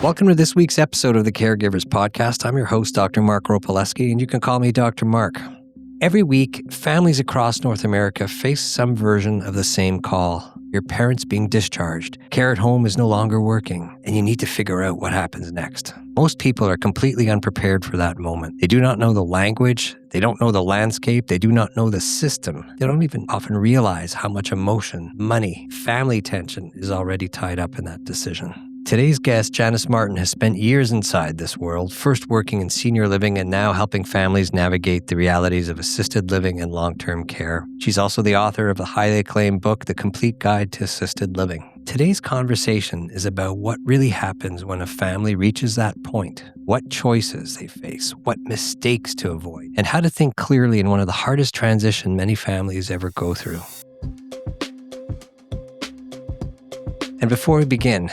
Welcome to this week's episode of the Caregivers Podcast. I'm your host, Dr. Mark Ropeleski, and you can call me Dr. Mark. Every week, families across North America face some version of the same call. Your parents being discharged, care at home is no longer working, and you need to figure out what happens next. Most people are completely unprepared for that moment. They do not know the language, they don't know the landscape, they do not know the system. They don't even often realize how much emotion, money, family tension is already tied up in that decision. Today's guest, Janice Martin, has spent years inside this world, first working in senior living and now helping families navigate the realities of assisted living and long-term care. She's also the author of the highly acclaimed book, The Complete Guide to Assisted Living. Today's conversation is about what really happens when a family reaches that point, what choices they face, what mistakes to avoid, and how to think clearly in one of the hardest transitions many families ever go through. And before we begin,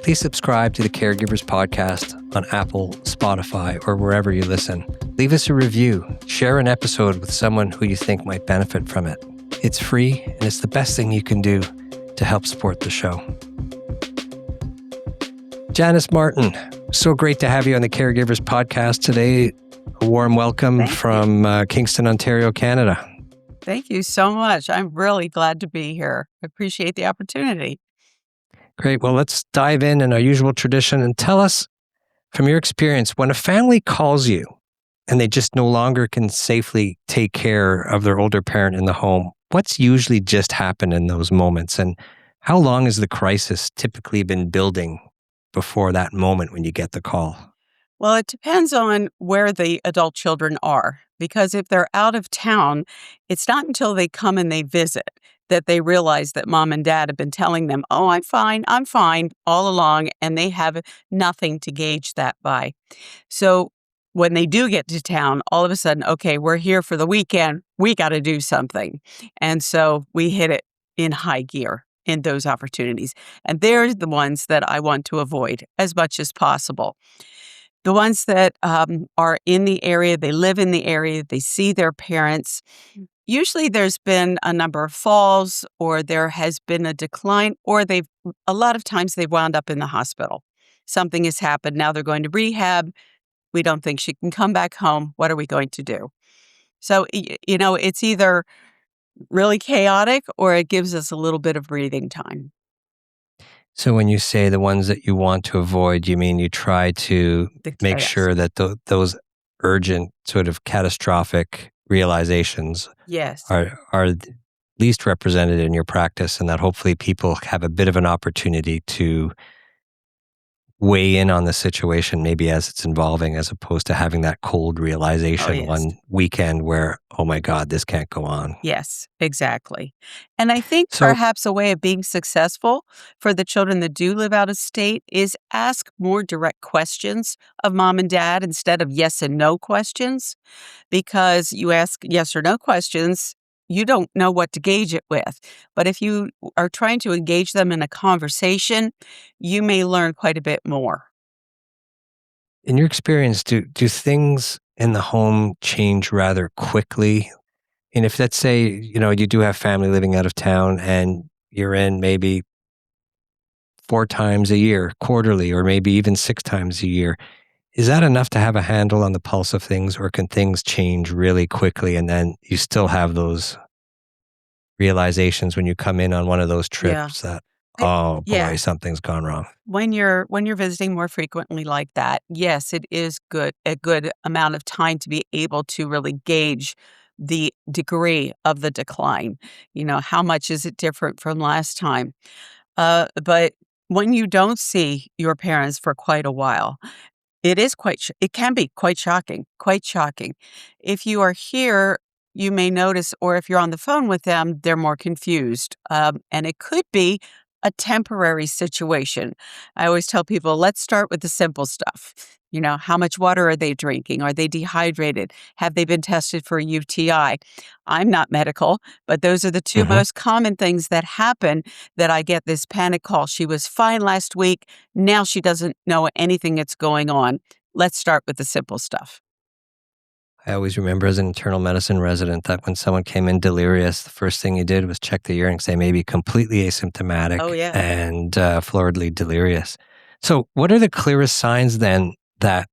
please subscribe to the Caregivers Podcast on Apple, Spotify, or wherever you listen. Leave us a review. Share an episode with someone who you think might benefit from it. It's free, and it's the best thing you can do to help support the show. Janice Martin, so great to have you on the Caregivers Podcast today. A warm welcome from Kingston, Ontario, Canada. Thank you so much. I'm really glad to be here. I appreciate the opportunity. Great. Well, let's dive in our usual tradition and tell us from your experience, when a family calls you and they just no longer can safely take care of their older parent in the home, what's usually just happened in those moments? And how long has the crisis typically been building before that moment when you get the call? Well, it depends on where the adult children are, because if they're out of town, it's not until they come and they visit that they realize that mom and dad have been telling them, oh, I'm fine, all along, and they have nothing to gauge that by. So when they do get to town, all of a sudden, okay, we're here for the weekend, we got to do something. And so we hit it in high gear in those opportunities. And they're the ones that I want to avoid as much as possible. The ones that are in the area, they live in the area, they see their parents. Usually there's been a number of falls, or there has been a decline, or a lot of times they've wound up in the hospital. Something has happened. Now they're going to rehab. We don't think she can come back home. What are we going to do? So, it's either really chaotic or it gives us a little bit of breathing time. So when you say the ones that you want to avoid, you mean you try to make sure that those urgent sort of catastrophic realizations are least represented in your practice, and that hopefully people have a bit of an opportunity to weigh in on the situation maybe as it's evolving, as opposed to having that cold realization one weekend where, oh my God, this can't go on. Yes, exactly. And I think perhaps a way of being successful for the children that do live out of state is ask more direct questions of mom and dad instead of yes and no questions. Because you ask yes or no questions, you don't know what to gauge it with. But if you are trying to engage them in a conversation, you may learn quite a bit more. In your experience, do things in the home change rather quickly? And if, let's say, you do have family living out of town and you're in maybe 4 times a year, quarterly, or maybe even 6 times a year, is that enough to have a handle on the pulse of things, or can things change really quickly and then you still have those realizations when you come in on one of those trips that, oh boy, something's gone wrong? When you're visiting more frequently like that, yes, it is a good amount of time to be able to really gauge the degree of the decline. How much is it different from last time? But when you don't see your parents for quite a while, it can be quite shocking. If you are here, you may notice, or if you're on the phone with them, they're more confused. And it could be a temporary situation. I always tell people, let's start with the simple stuff. How much water are they drinking? Are they dehydrated? Have they been tested for a UTI? I'm not medical, but those are the two most common things that happen, that I get this panic call. She was fine last week. Now she doesn't know anything that's going on. Let's start with the simple stuff. I always remember as an internal medicine resident that when someone came in delirious, the first thing you did was check the urine and say maybe completely asymptomatic and floridly delirious. So, what are the clearest signs then that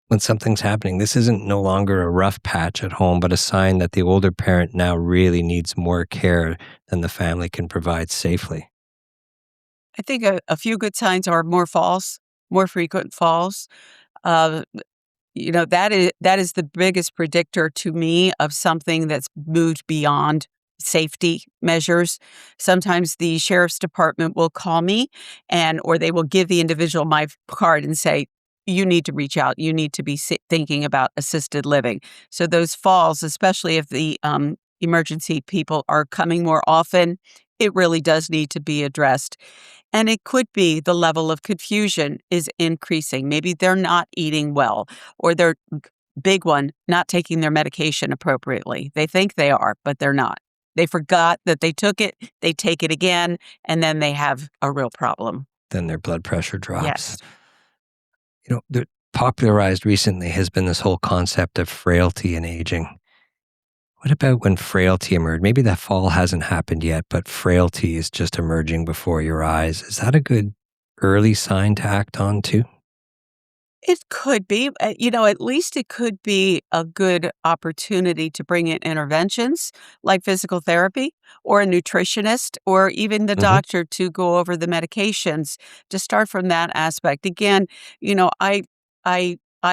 when something's happening, this isn't no longer a rough patch at home, but a sign that the older parent now really needs more care than the family can provide safely? I think a few good signs are more falls, more frequent falls. Uh, that is the biggest predictor to me of something that's moved beyond safety measures. Sometimes the sheriff's department will call me or they will give the individual my card and say, you need to reach out. You need to be thinking about assisted living. So those falls, especially if the emergency people are coming more often, it really does need to be addressed. And it could be the level of confusion is increasing. Maybe they're not eating well, or they're big one, not taking their medication appropriately. They think they are, but they're not. They forgot that they took it, they take it again, and then they have a real problem. Then their blood pressure drops. Yes. The popularized recently has been this whole concept of frailty and aging. What about when frailty emerged? Maybe that fall hasn't happened yet, but frailty is just emerging before your eyes. Is that a good early sign to act on too? It could be, at least it could be a good opportunity to bring in interventions like physical therapy or a nutritionist or even the Hmm. doctor to go over the medications to start from that aspect. Again, you know, I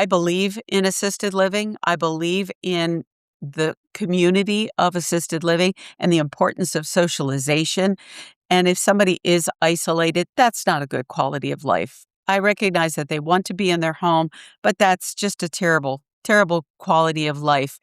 believe in assisted living. I believe in the community of assisted living and the importance of socialization. And if somebody is isolated, that's not a good quality of life. I recognize that they want to be in their home, but that's just a terrible, terrible quality of life.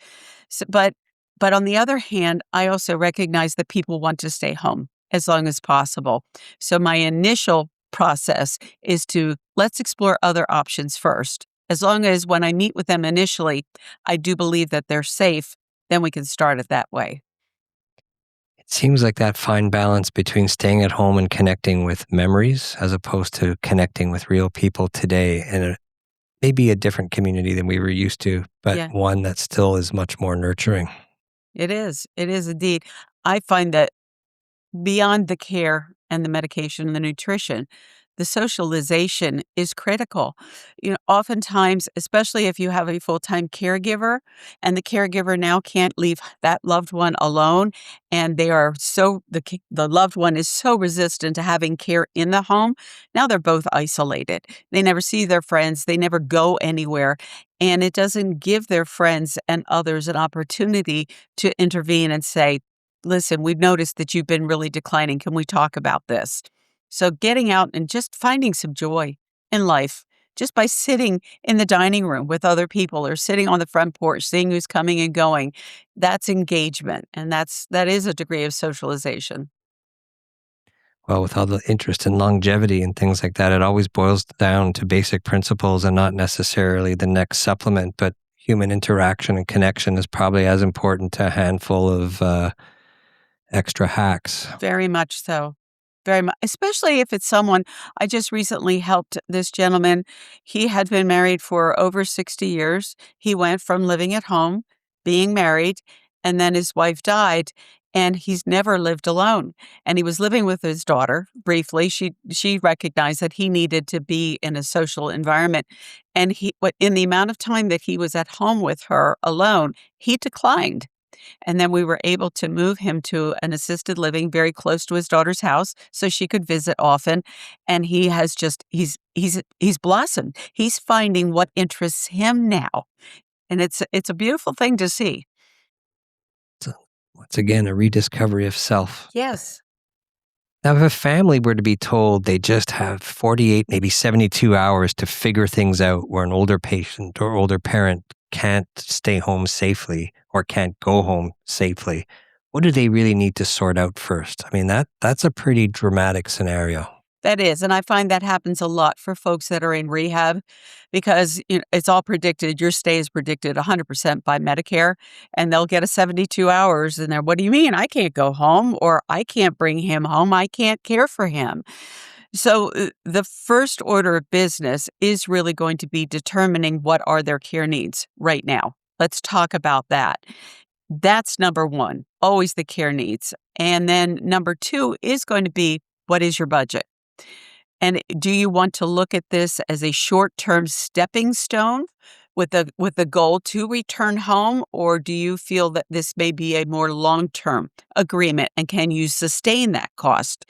But on the other hand, I also recognize that people want to stay home as long as possible. So my initial process is to let's explore other options first. As long as when I meet with them initially, I do believe that they're safe, then we can start it that way. It seems like that fine balance between staying at home and connecting with memories as opposed to connecting with real people today in maybe a different community than we were used to, but Yeah. one that still is much more nurturing. It is. It is indeed. I find that beyond the care and the medication and the nutrition, the socialization is critical. Oftentimes, especially if you have a full-time caregiver and the caregiver now can't leave that loved one alone and they are the loved one is so resistant to having care in the home. Now they're both isolated. They never see their friends, they never go anywhere, and it doesn't give their friends and others an opportunity to intervene and say, listen, we've noticed that you've been really declining. Can we talk about this? So getting out and just finding some joy in life, just by sitting in the dining room with other people or sitting on the front porch, seeing who's coming and going, that's engagement. And that is a degree of socialization. Well, with all the interest in longevity and things like that, it always boils down to basic principles and not necessarily the next supplement, but human interaction and connection is probably as important to a handful of extra hacks. Very much so. Very much, especially if it's someone I just recently helped this gentleman. He had been married for over 60 years. He went from living at home, being married, and then his wife died, and he's never lived alone. And he was living with his daughter briefly. She recognized that he needed to be in a social environment. And in the amount of time that he was at home with her alone, he declined. And then we were able to move him to an assisted living very close to his daughter's house so she could visit often. And he has just he's blossomed. He's finding what interests him now. And it's a beautiful thing to see. So, once again, a rediscovery of self. Yes. Now, if a family were to be told they just have 48, maybe 72 hours to figure things out where an older patient or older parent can't stay home safely or can't go home safely, what do they really need to sort out first? I mean, that's a pretty dramatic scenario. That is, and I find that happens a lot for folks that are in rehab because it's all predicted. Your stay is predicted 100% by Medicare, and they'll get a 72 hours. And they're, what do you mean? I can't go home, or I can't bring him home. I can't care for him. So the first order of business is really going to be determining what are their care needs right now. Let's talk about that. That's number one, always the care needs. And then number two is going to be, what is your budget? And do you want to look at this as a short-term stepping stone with a goal to return home, or do you feel that this may be a more long-term agreement, and can you sustain that cost?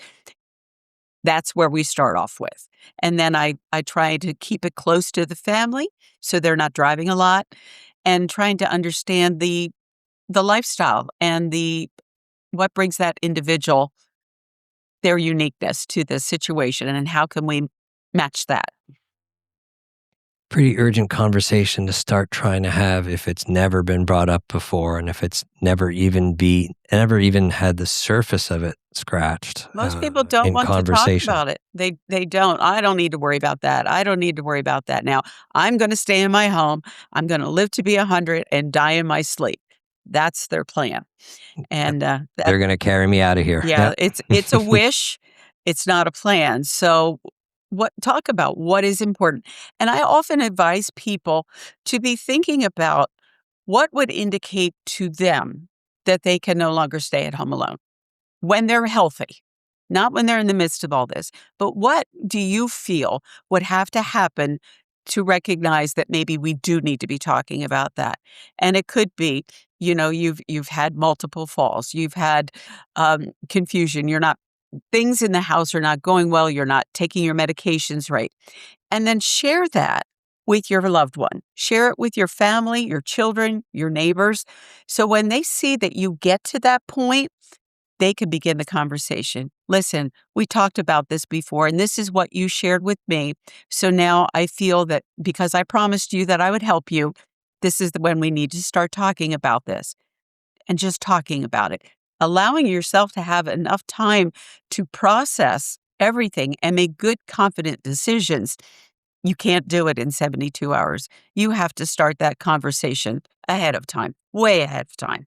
That's where we start off with. And then I try to keep it close to the family so they're not driving a lot, and trying to understand the lifestyle and what brings that individual, their uniqueness to the situation, and how can we match that? Pretty urgent conversation to start trying to have if it's never been brought up before, and if it's never even had the surface of it scratched. Most people don't in want to talk conversation. about it. They don't. I don't need to worry about that. I don't need to worry about that now. I'm going to stay in my home. I'm going to live to be 100 and die in my sleep. That's their plan. And They're going to carry me out of here. yeah, Yep. it's a wish. It's not a plan. So talk about what is important. And I often advise people to be thinking about what would indicate to them that they can no longer stay at home alone when they're healthy, not when they're in the midst of all this. But what do you feel would have to happen to recognize that maybe we do need to be talking about that? And it could be, you've had multiple falls, you've had confusion, things in the house are not going well, you're not taking your medications right. And then share that with your loved one. Share it with your family, your children, your neighbors. So when they see that you get to that point, they can begin the conversation. Listen, we talked about this before, and this is what you shared with me. So now I feel that because I promised you that I would help you, this is when we need to start talking about this, and just talking about it. Allowing yourself to have enough time to process everything and make good, confident decisions. You can't do it in 72 hours. You have to start that conversation ahead of time, way ahead of time.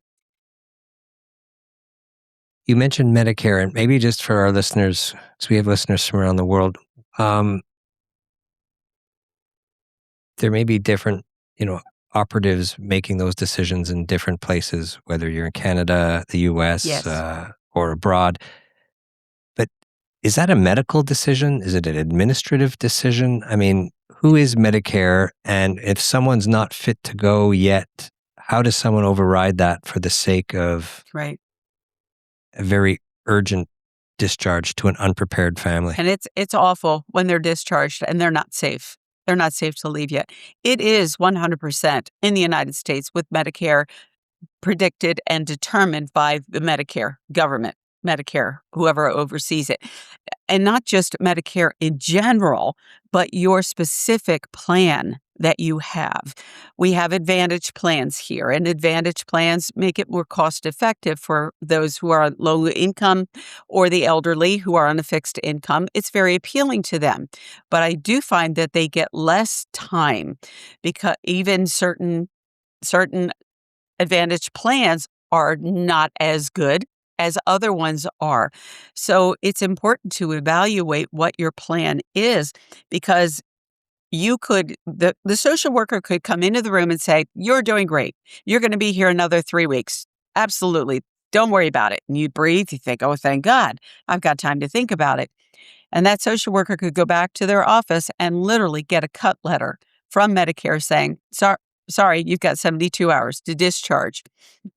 You mentioned Medicare, and maybe just for our listeners, because we have listeners from around the world, there may be different, operatives making those decisions in different places, whether you're in Canada, the US, Yes. or abroad. But is that a medical decision? Is it an administrative decision? I mean, who is Medicare? And if someone's not fit to go yet, how does someone override that for the sake of Right. a very urgent discharge to an unprepared family? And it's awful when they're discharged and they're not safe. They're not safe to leave yet. It is 100% in the United States with Medicare predicted and determined by the Medicare government, Medicare, whoever oversees it. And not just Medicare in general, but your specific plan that you have. We have Advantage plans here, and Advantage plans make it more cost effective for those who are low income or the elderly who are on a fixed income. It's very appealing to them. But I do find that they get less time, because even certain Advantage plans are not as good as other ones are. So it's important to evaluate what your plan is, because the social worker could come into the room and say, "You're doing great. You're going to be here another 3 weeks. Absolutely. Don't worry about it." And you breathe, you think, "Oh, thank God, I've got time to think about it." And that social worker could go back to their office and literally get a cut letter from Medicare saying, sorry, you've got 72 hours to discharge.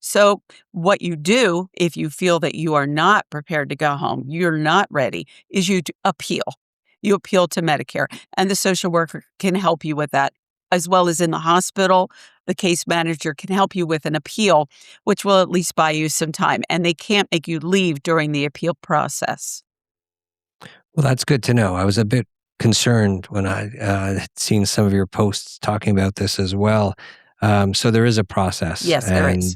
So what you do if you feel that you are not prepared to go home, you're not ready, is you appeal. You appeal to Medicare, and the social worker can help you with that, as well as in the hospital. The case manager can help you with an appeal, which will at least buy you some time, and they can't make you leave during the appeal process. Well, that's good to know. I was a bit concerned when I had seen some of your posts talking about this as well. So there is a process. Yes, there is.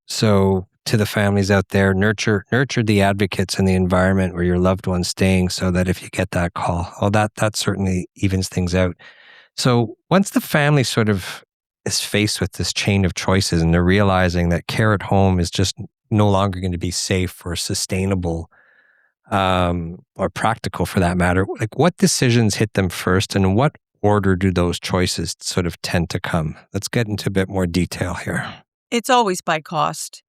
So to the families out there, nurture the advocates in the environment where your loved one's staying, so that if you get that call, that certainly evens things out. So once the family sort of is faced with this chain of choices, and they're realizing that care at home is just no longer going to be safe or sustainable, or practical for that matter, like what decisions hit them first, and in what order do those choices sort of tend to come? Let's get into a bit more detail here. It's always by cost.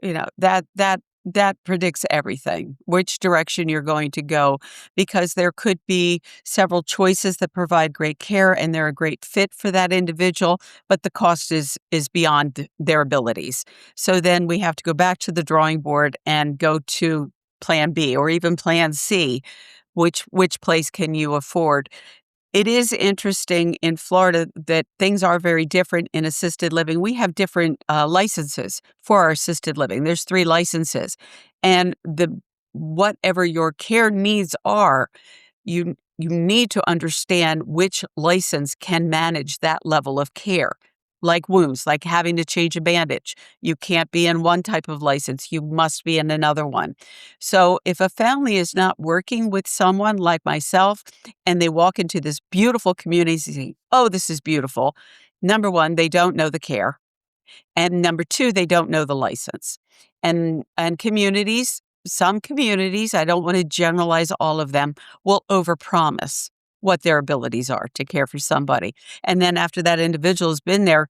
That that predicts everything, which direction you're going to go, because there could be several choices that provide great care and they're a great fit for that individual, but the cost is beyond their abilities. So then we have to go back to the drawing board and go to plan B or even plan C. Which place can you afford? It is interesting in Florida that things are very different in assisted living. We have different licenses for our assisted living. There's 3 licenses, and whatever your care needs are, you need to understand which license can manage that level of care. Like wounds, like having to change a bandage. You can't be in one type of license. You must be in another one. So if a family is not working with someone like myself and they walk into this beautiful community saying, oh, this is beautiful. Number one, they don't know the care. And number 2, they don't know the license. And communities, some communities, I don't want to generalize all of them, will overpromise what their abilities are to care for somebody. And then after that individual has been there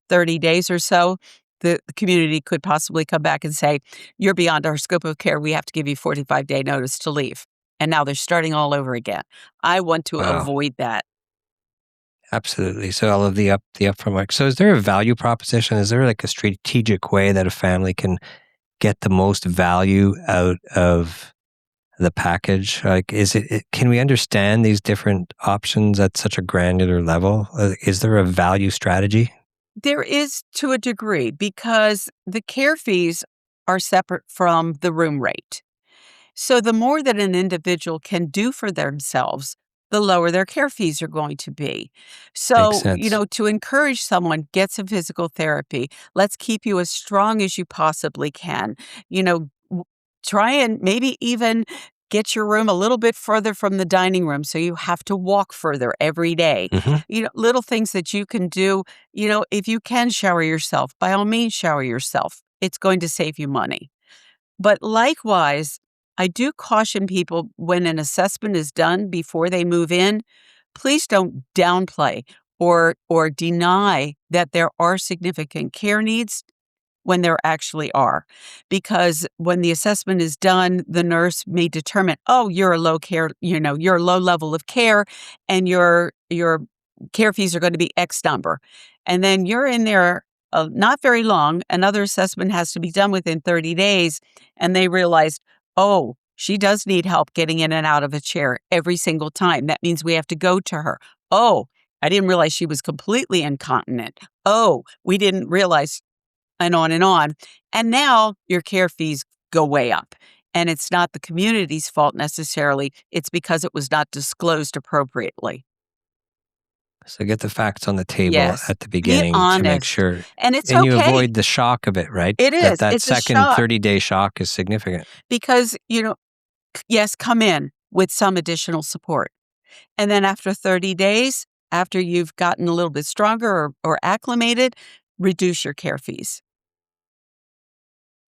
30 days or so, the community could possibly come back and say, you're beyond our scope of care. We have to give you 45-day notice to leave. And now they're starting all over again. I want to Wow. avoid that. Absolutely. So all of the upfront work. So is there a value proposition? Is there like a strategic way that a family can get the most value out of the package? Like, can we understand these different options at such a granular level? Is there a value strategy? There is, to a degree, because the care fees are separate from the room rate. So the more that an individual can do for themselves, the lower their care fees are going to be. Makes So, sense. to encourage someone, get some physical therapy. Let's keep you as strong as you possibly can. Try and maybe even get your room a little bit further from the dining room so you have to walk further every day. Hmm. Little things that you can do. If you can shower yourself, by all means, shower yourself. It's going to save you money. But likewise, I do caution people when an assessment is done before they move in, please don't downplay or deny that there are significant care needs when there actually are. Because when the assessment is done, the nurse may determine, oh, you're a you're a low level of care and your care fees are going to be X number. And then you're in there not very long. Another assessment has to be done within 30 days. And they realized, oh, she does need help getting in and out of a chair every single time. That means we have to go to her. Oh, I didn't realize she was completely incontinent. Oh, we didn't realize, and on and on. And now your care fees go way up. And it's not the community's fault necessarily. It's because it was not disclosed appropriately. So get the facts on the table Yes. at the Be beginning to make honest. sure, And it's and you okay. avoid the shock of it, right? It is. That It's a second shock 30-day shock is significant. because, yes, come in with some additional support. And then after 30 days, after you've gotten a little bit stronger or acclimated, reduce your care fees.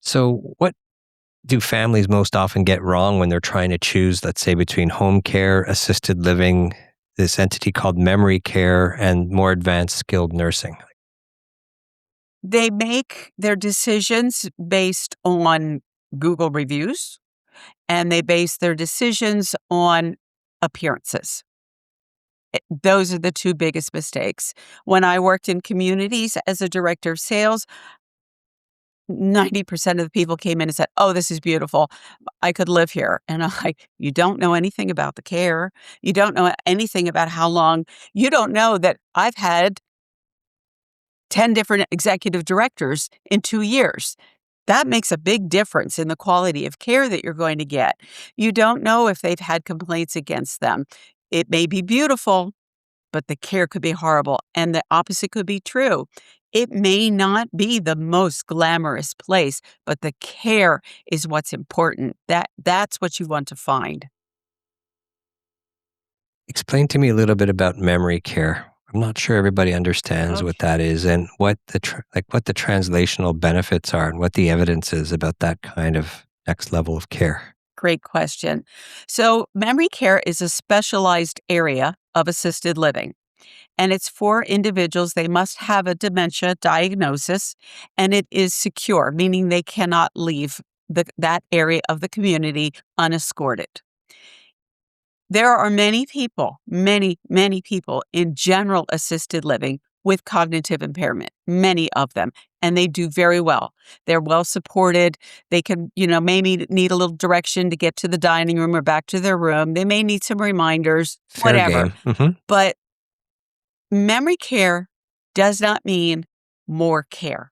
So what do families most often get wrong when they're trying to choose, let's say, between home care, assisted living, this entity called memory care, and more advanced skilled nursing? They make their decisions based on Google reviews, and they base their decisions on appearances. Those are the 2 biggest mistakes. When I worked in communities as a director of sales, 90% of the people came in and said, oh, this is beautiful. I could live here. And I'm like, you don't know anything about the care. You don't know anything about how long. You don't know that I've had 10 different executive directors in 2 years. That makes a big difference in the quality of care that you're going to get. You don't know if they've had complaints against them. It may be beautiful, but the care could be horrible. And the opposite could be true. It may not be the most glamorous place, but the care is what's important. That's what you want to find. Explain to me a little bit about memory care. I'm not sure everybody understands what that is and what what the translational benefits are and what the evidence is about that kind of next level of care. Great question. So memory care is a specialized area of assisted living, and it's for individuals. They must have a dementia diagnosis, and it is secure, meaning they cannot leave that area of the community unescorted. There are many people, many people in general assisted living with cognitive impairment, many of them, and they do very well. They're well supported. They can, maybe need a little direction to get to the dining room or back to their room. They may need some reminders, Fair whatever. game. Hmm. But memory care does not mean more care.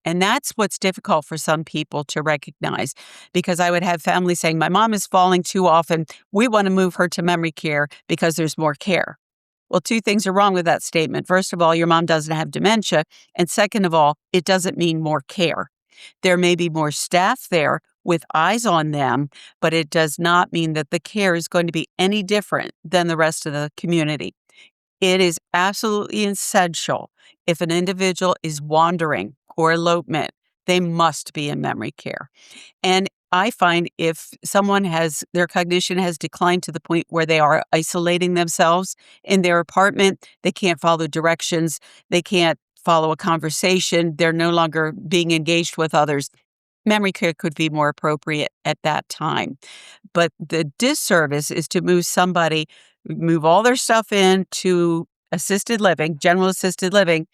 And that's what's difficult for some people to recognize, because I would have families saying, my mom is falling too often. We want to move her to memory care because there's more care. Well, two things are wrong with that statement. First of all, your mom doesn't have dementia. And second of all, it doesn't mean more care. There may be more staff there with eyes on them, but it does not mean that the care is going to be any different than the rest of the community. It is absolutely essential if an individual is wandering or elopement, they must be in memory care. And I find if someone their cognition has declined to the point where they are isolating themselves in their apartment, they can't follow directions, they can't follow a conversation, they're no longer being engaged with others, memory care could be more appropriate at that time. But the disservice is to move all their stuff into assisted living, general assisted living,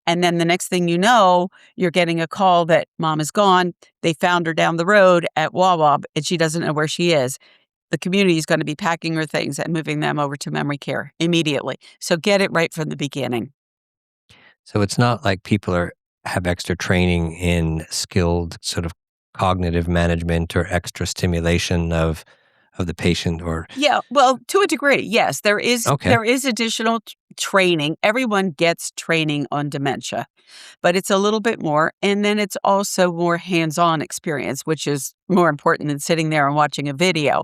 and then the next thing you know, you're getting a call that mom is gone. They found her down the road at Wawa, and she doesn't know where she is. The community is going to be packing her things and moving them over to memory care immediately. So get it right from the beginning. So it's not like people have extra training in skilled sort of cognitive management or extra stimulation of the patient, or Yeah, well, to a degree, yes, there is okay. additional training. Everyone gets training on dementia, but it's a little bit more. And then it's also more hands-on experience, which is more important than sitting there and watching a video.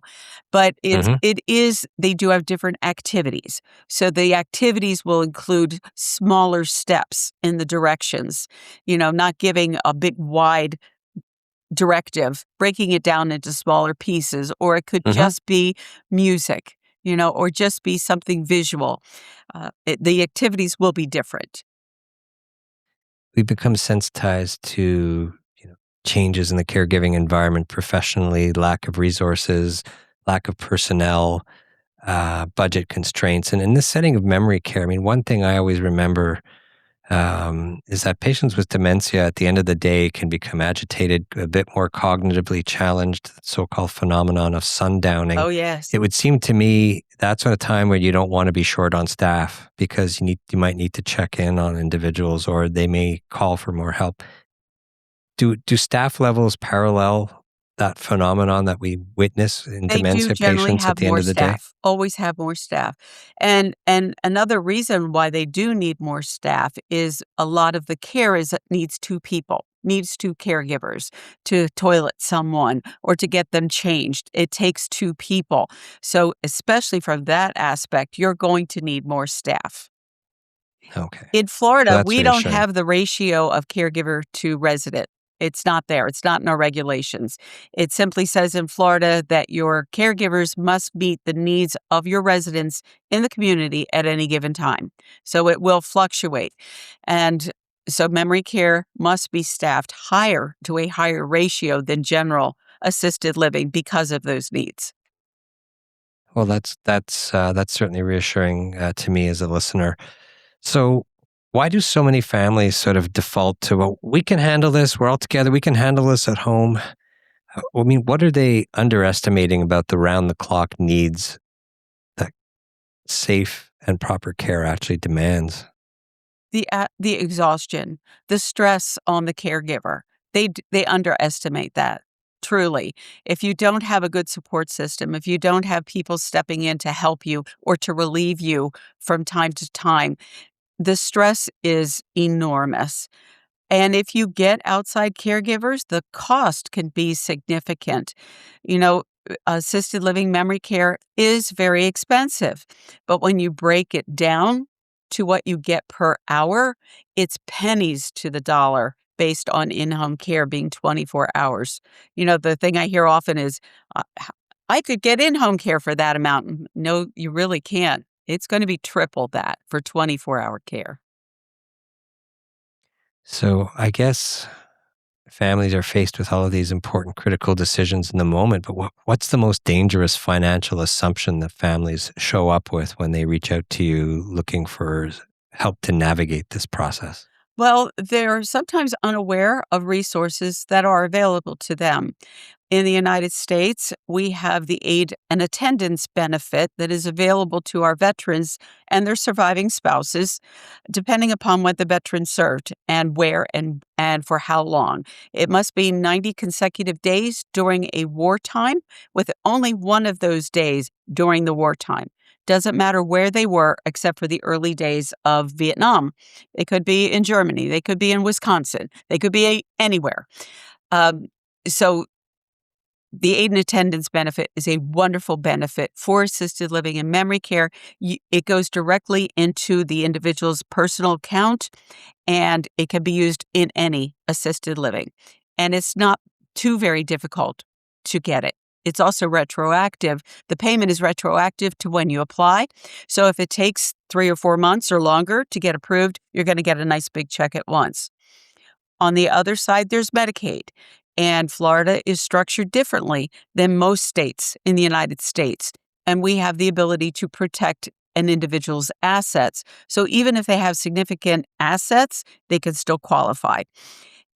But Hmm. they do have different activities. So the activities will include smaller steps in the directions, not giving a big wide directive, breaking it down into smaller pieces, or it could Hmm. just be music, or just be something visual. The activities will be different. We become sensitized to changes in the caregiving environment professionally, lack of resources, lack of personnel, budget constraints. And in this setting of memory care, I mean, one thing I always remember is that patients with dementia at the end of the day can become agitated, a bit more cognitively challenged, the so-called phenomenon of sundowning. Oh, yes. It would seem to me that's a time where you don't want to be short on staff, because you might need to check in on individuals, or they may call for more help. Do staff levels parallel that phenomenon that we witness in They do dementia generally patients at have the end more of the day? staff, always have more staff. And another reason why they do need more staff is a lot of the care needs two people, needs two caregivers to toilet someone or to get them changed. It takes two people. So especially from that aspect, you're going to need more staff. Okay. In So Florida, that's we don't reassuring. have the ratio of caregiver to resident. It's not there. It's not in our regulations. It simply says in Florida that your caregivers must meet the needs of your residents in the community at any given time. So it will fluctuate. And so memory care must be staffed to a higher ratio than general assisted living because of those needs. Well, that's certainly reassuring to me as a listener. So, why do so many families sort of default to, well, we can handle this, we're all together, we can handle this at home? I mean, what are they underestimating about the round the clock needs that safe and proper care actually demands? The exhaustion, the stress on the caregiver, they underestimate that, truly. If you don't have a good support system, if you don't have people stepping in to help you or to relieve you from time to time, the stress is enormous. And if you get outside caregivers, the cost can be significant. Assisted living memory care is very expensive, but when you break it down to what you get per hour, it's pennies to the dollar based on in-home care being 24 hours. The thing I hear often is, I could get in-home care for that amount. No, you really can't. It's going to be triple that for 24-hour care. So, I guess families are faced with all of these important, critical decisions in the moment. But what's the most dangerous financial assumption that families show up with when they reach out to you looking for help to navigate this process? Well, they're sometimes unaware of resources that are available to them. In the United States, we have the aid and attendance benefit that is available to our veterans and their surviving spouses, depending upon what the veteran served and where and for how long. It must be 90 consecutive days during a wartime, with only one of those days during the wartime. Doesn't matter where they were, except for the early days of Vietnam. They could be in Germany, they could be in Wisconsin, they could be anywhere. Um, so the aid and attendance benefit is a wonderful benefit for assisted living and memory care. It goes directly into the individual's personal account, and it can be used in any assisted living. And it's not too very difficult to get it. It's also retroactive. The payment is retroactive to when you apply. So if it takes 3 or 4 months or longer to get approved, you're going to get a nice big check at once. On the other side, there's Medicaid. And Florida is structured differently than most states in the United States. And we have the ability to protect an individual's assets. So even if they have significant assets, they can still qualify.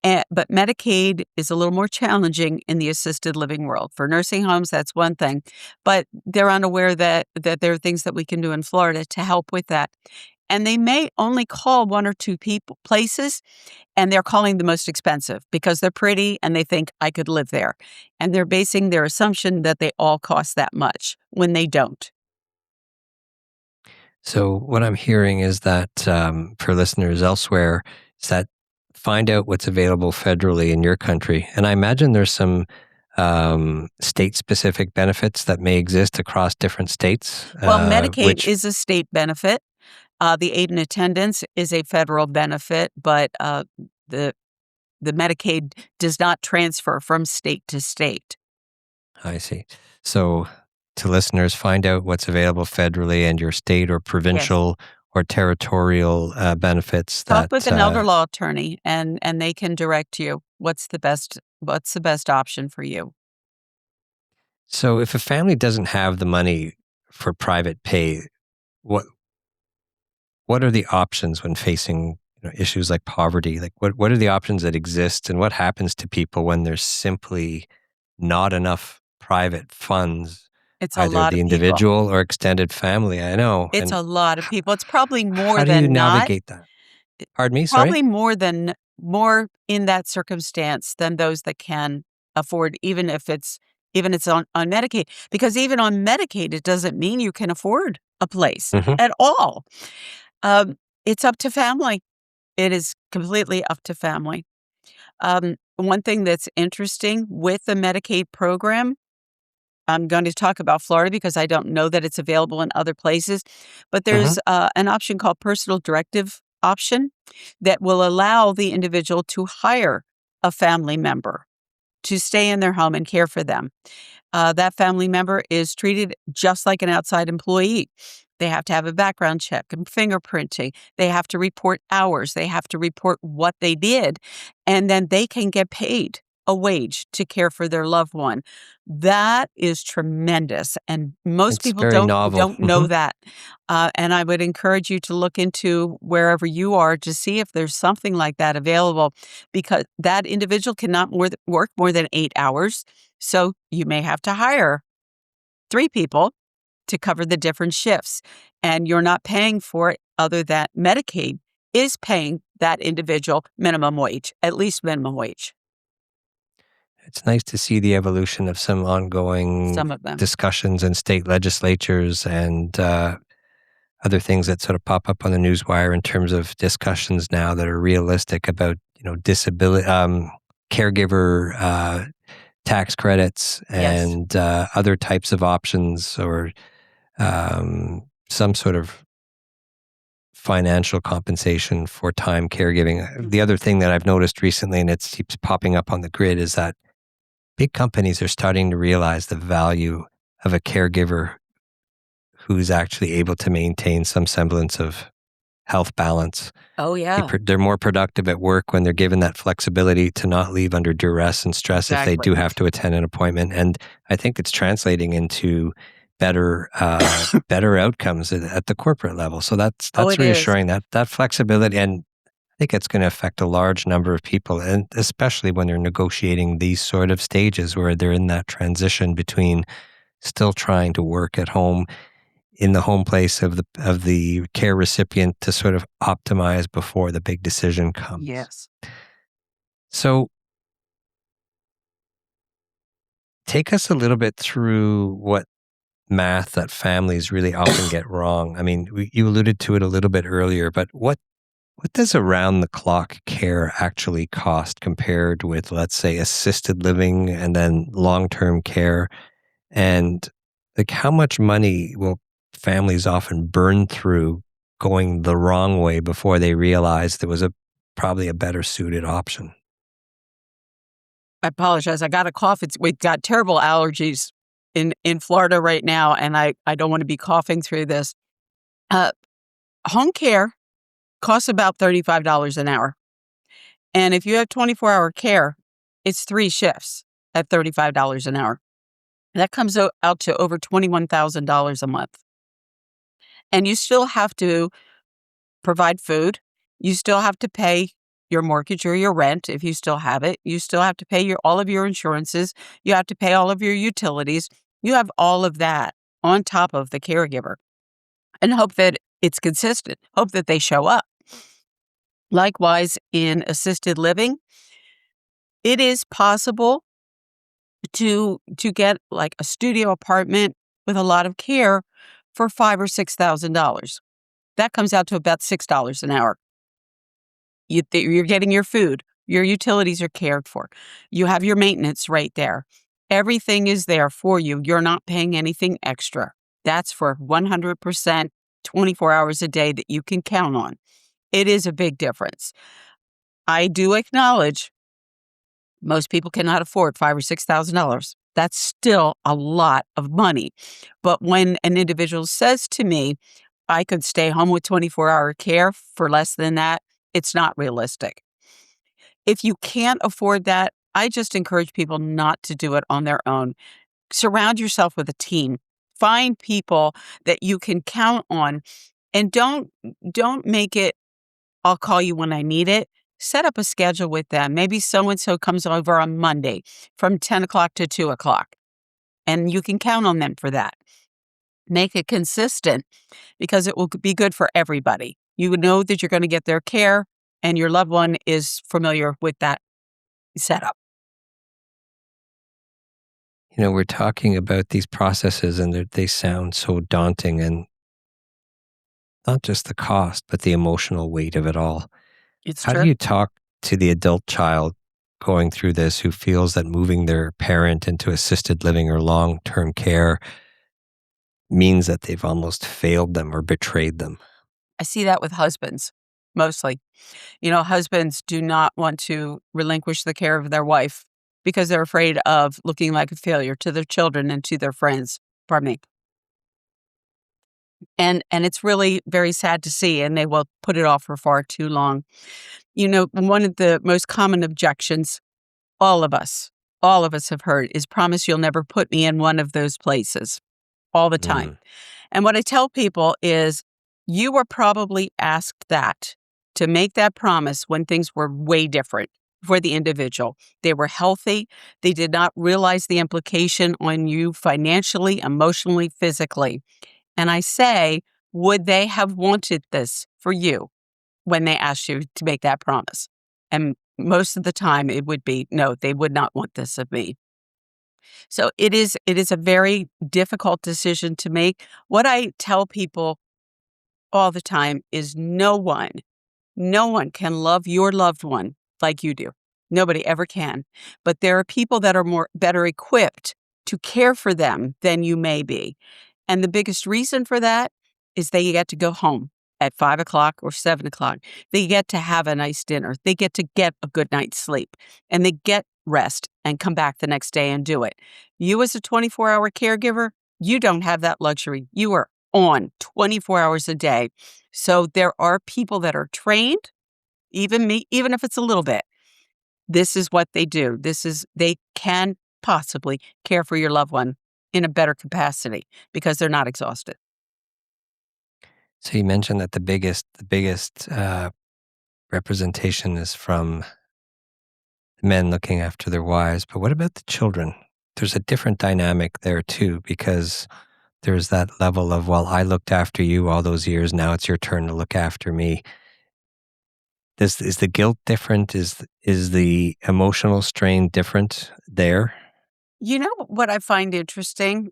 But Medicaid is a little more challenging in the assisted living world. For nursing homes, that's one thing. But they're unaware that there are things that we can do in Florida to help with that. And they may only call 1 or 2 places, and they're calling the most expensive because they're pretty and they think I could live there. And they're basing their assumption that they all cost that much when they don't. So what I'm hearing is that for listeners elsewhere, is that find out what's available federally in your country. And I imagine there's some state-specific benefits that may exist across different states. Well, Medicaid is a state benefit. The aid and attendance is a federal benefit, but the Medicaid does not transfer from state to state. I see. So to listeners, find out what's available federally and your state or provincial or territorial benefits. Talk with an elder law attorney, and they can direct you what's the best option for you. So if a family doesn't have the money for private pay, what are the options when facing issues like poverty? Like what are the options that exist, and what happens to people when there's simply not enough private funds? It's a lot of the individual or extended family. I know. It's a lot of people. It's probably more how than do you not. navigate that? Pardon me, sorry? Probably more in that circumstance than those that can afford, even if it's on Medicaid. Because even on Medicaid, it doesn't mean you can afford a place at all. It's up to family. It is completely up to family. One thing that's interesting with the Medicaid program, I'm going to talk about Florida because I don't know that it's available in other places, but there's an option called personal directive option that will allow the individual to hire a family member to stay in their home and care for them. That family member is treated just like an outside employee. They have to have a background check and fingerprinting. They have to report hours. They have to report what they did, and then they can get paid a wage to care for their loved one. That is tremendous, and most people don't know that. And I would encourage you to look into wherever you are to see if there's something like that available, because that individual cannot work more than 8 hours. So you may have to hire 3 people to cover the different shifts, and you're not paying for it other than Medicaid is paying that individual minimum wage, at least minimum wage. It's nice to see the evolution of some ongoing discussions in state legislatures and other things that sort of pop up on the newswire in terms of discussions now that are realistic about disability, caregiver tax credits and other types of options, or some sort of financial compensation for time caregiving. The other thing that I've noticed recently, and it keeps popping up on the grid, is that big companies are starting to realize the value of a caregiver who's actually able to maintain some semblance of health balance. Oh, yeah. They're more productive at work when they're given that flexibility to not leave under duress and stress if they Exactly. do have to attend an appointment. And I think it's translating into better better outcomes at the corporate level. So that's It is. reassuring, that flexibility. And I think it's going to affect a large number of people, and especially when they're negotiating these sort of stages where they're in that transition between still trying to work at home in the home place of the care recipient to sort of optimize before the big decision comes. Yes. So take us a little bit through what math that families really often get wrong. I mean, you alluded to it a little bit earlier, but what does around the clock care actually cost compared with, let's say, assisted living and then long-term care? And like, how much money will families often burn through going the wrong way before they realize there was probably a better suited option? I apologize. I got a cough. We've got terrible allergies in Florida right now, and I don't want to be coughing through this. Home care costs about $35 an hour. And if you have 24-hour care, it's 3 shifts at $35 an hour. That comes out to over $21,000 a month. And you still have to provide food. You still have to pay your mortgage or your rent if you still have it. You still have to pay all of your insurances. You have to pay all of your utilities. You have all of that on top of the caregiver, and hope that it's consistent. Hope that they show up. Likewise, in assisted living, it is possible to get like a studio apartment with a lot of care for $5,000 or $6,000. That comes out to about $6 an hour. You're getting your food, your utilities are cared for. You have your maintenance right there. Everything is there for you. You're not paying anything extra. That's for 100%, 24 hours a day that you can count on. It is a big difference. I do acknowledge most people cannot afford $5,000 or $6,000. That's still a lot of money. But when an individual says to me, I could stay home with 24-hour care for less than that, it's not realistic. If you can't afford that, I just encourage people not to do it on their own. Surround yourself with a team. Find people that you can count on, and don't make it, I'll call you when I need it. Set up a schedule with them. Maybe so-and-so comes over on Monday from 10 o'clock to 2 o'clock, and you can count on them for that. Make it consistent because it will be good for everybody. You know that you're going to get their care, and your loved one is familiar with that setup. You know, we're talking about these processes and they sound so daunting, and not just the cost, but the emotional weight of it all. It's How true. do you talk to the adult child going through this who feels that moving their parent into assisted living or long-term care means that they've almost failed them or betrayed them? I see that with husbands, mostly. Husbands do not want to relinquish the care of their wife because they're afraid of looking like a failure to their children and to their friends. Pardon me. And it's really very sad to see, and they will put it off for far too long. One of the most common objections all of us have heard is, promise you'll never put me in one of those places, all the time. And what I tell people is, you were probably asked that to make that promise when things were way different for the individual. They were healthy. They did not realize the implication on you financially, emotionally, physically. And I say, would they have wanted this for you when they asked you to make that promise? And most of the time it would be, no, they would not want this of me. So it is a very difficult decision to make. What I tell people all the time is no one can love your loved one like you do. Nobody ever can. But there are people that are better equipped to care for them than you may be. And the biggest reason for that is they get to go home at 5 o'clock or 7 o'clock. They get to have a nice dinner. They get to get a good night's sleep, and they get rest and come back the next day and do it. You as a 24-hour caregiver, you don't have that luxury. You are on 24 hours a day. So there are people that are trained, even me, even if it's a little bit. This is what they do. They can possibly care for your loved one in a better capacity because they're not exhausted. So you mentioned that the biggest representation is from men looking after their wives, but what about the children? There's a different dynamic there too, because there's that level of, well, I looked after you all those years. Now it's your turn to look after me. Is the guilt different? Is the emotional strain different there? You know what I find interesting?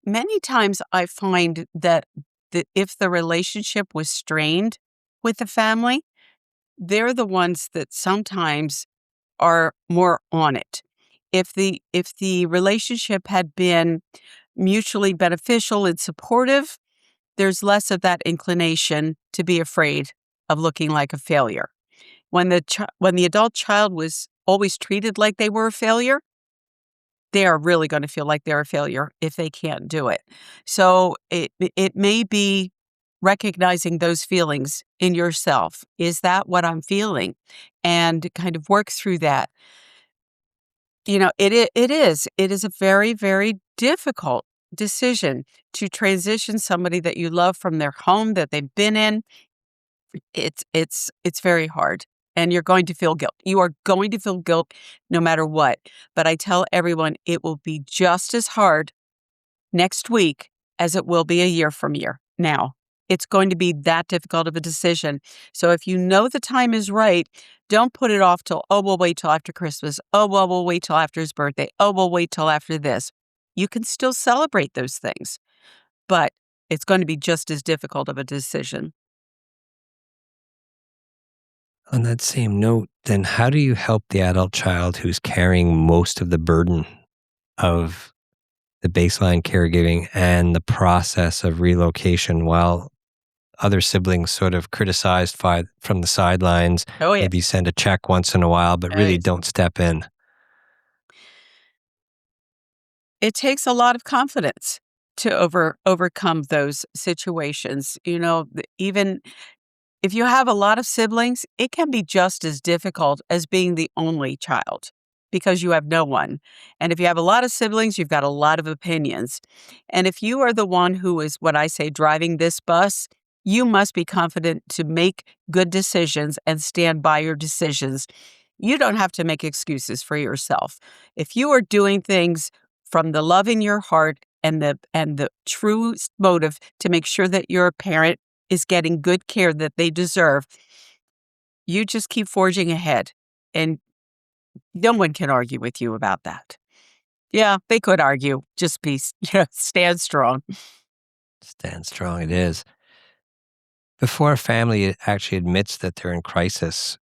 Many times I find that if the relationship was strained with the family, they're the ones that sometimes are more on it. If the relationship had been mutually beneficial and supportive, there's less of that inclination to be afraid of looking like a failure. When the adult child was always treated like they were a failure, they are really going to feel like they're a failure if they can't do it. So it may be recognizing those feelings in yourself. Is that what I'm feeling? And kind of work through that. It is a very, very difficult decision to transition somebody that you love from their home that they've been in. It's very hard, and you're going to feel guilt. You are going to feel guilt no matter what. But I tell everyone it will be just as hard next week as it will be a year from now. It's going to be that difficult of a decision. So if you know the time is right, don't put it off till, oh, we'll wait till after Christmas. Oh, well, we'll wait till after his birthday. Oh, we'll wait till after this. You can still celebrate those things, but it's going to be just as difficult of a decision. On that same note, then how do you help the adult child who's carrying most of the burden of the baseline caregiving and the process of relocation while other siblings sort of criticized from the sidelines, Oh, yeah. maybe send a check once in a while, but really don't step in? It takes a lot of confidence to overcome those situations. Even if you have a lot of siblings, it can be just as difficult as being the only child because you have no one. And if you have a lot of siblings, you've got a lot of opinions. And if you are the one who is, what I say, driving this bus, you must be confident to make good decisions and stand by your decisions. You don't have to make excuses for yourself. If you are doing things from the love in your heart and the true motive to make sure that your parent is getting good care that they deserve, you just keep forging ahead. And no one can argue with you about that. Yeah, they could argue. Just stand strong. Stand strong, it is. Before a family actually admits that they're in crisis,